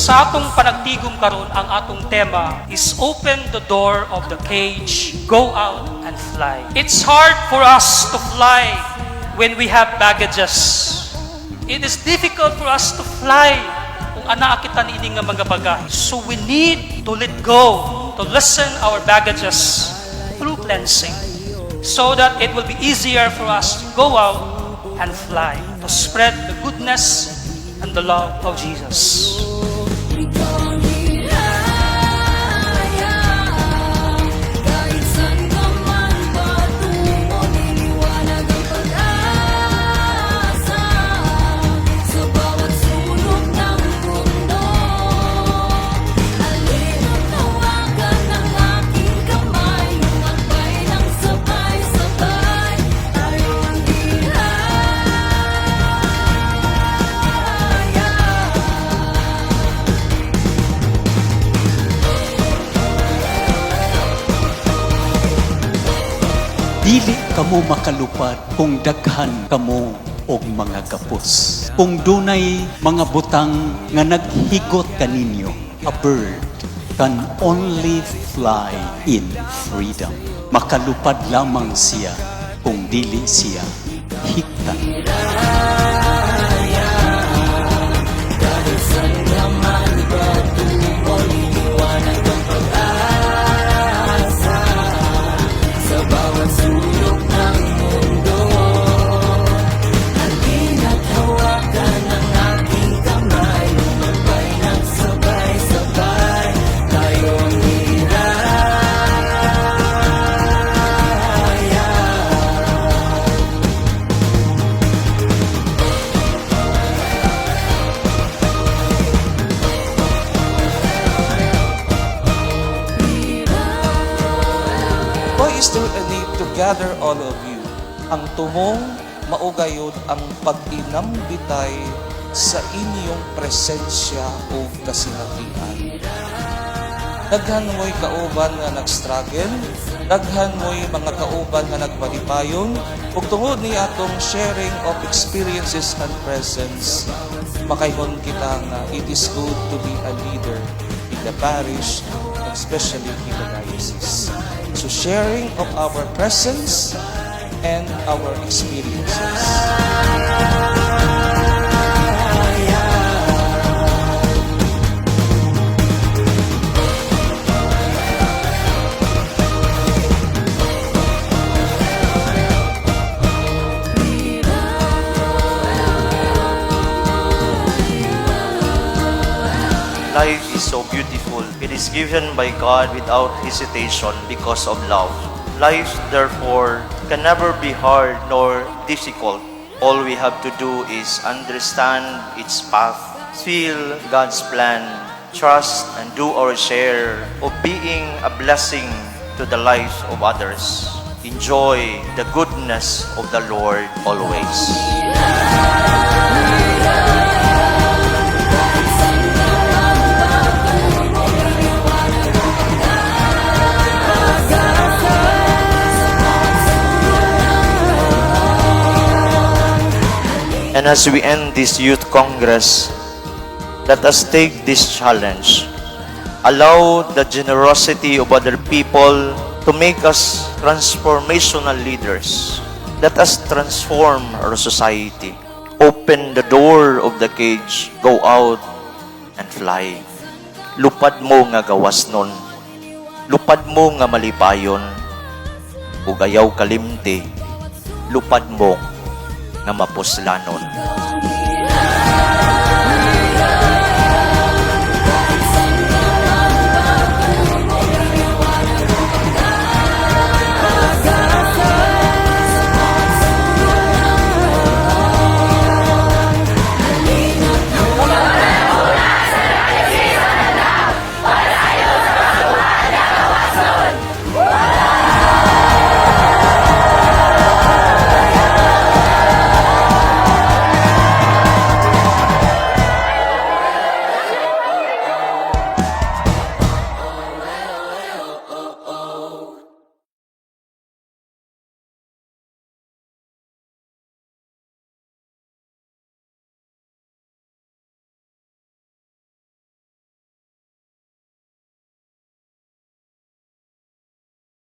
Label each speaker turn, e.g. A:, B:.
A: Sa atong panagtigom karon, ang atong tema is open the door of the cage, go out and fly. It's hard for us to fly when we have baggages. It is difficult for us to fly kung ana kita niini nga mga bagay. So we need to let go, to lessen our baggages through cleansing, so that it will be easier for us to go out and fly, to spread the goodness and the love of Jesus.
B: Dili kamo makalupad kung daghan kamo og mga gapos. Kung dunay mga butang nga naghigot kaninyo, a bird can only fly in freedom. Makalupad lamang siya kung dili siya higtan.
C: Why is there a need to gather all of you? Ang tumong maugayod ang pag-inambitay sa inyong presensya o kasinatian. Daghan mo'y kauban nga nag-struggle, daghan mo'y mga kauban nga nagpalipayon, ug tungod ni atong sharing of experiences and presence, makaingon kita nga it is good to be a leader in the parish, especially in the diocese. So sharing of our presence and our experiences.
D: Life is so beautiful. It is given by God without hesitation because of love. Life, therefore, can never be hard nor difficult. All we have to do is understand its path, feel God's plan, trust and do our share of being a blessing to the lives of others. Enjoy the goodness of the Lord always. And as we end this Youth Congress, let us take this challenge. Allow the generosity of other people to make us transformational leaders. Let us transform our society. Open the door of the cage, go out and fly. Lupad mo nga gawas nun. Lupad mo nga malipayon. Ug ayaw kalimti. Lupad mo nga mapuslanon.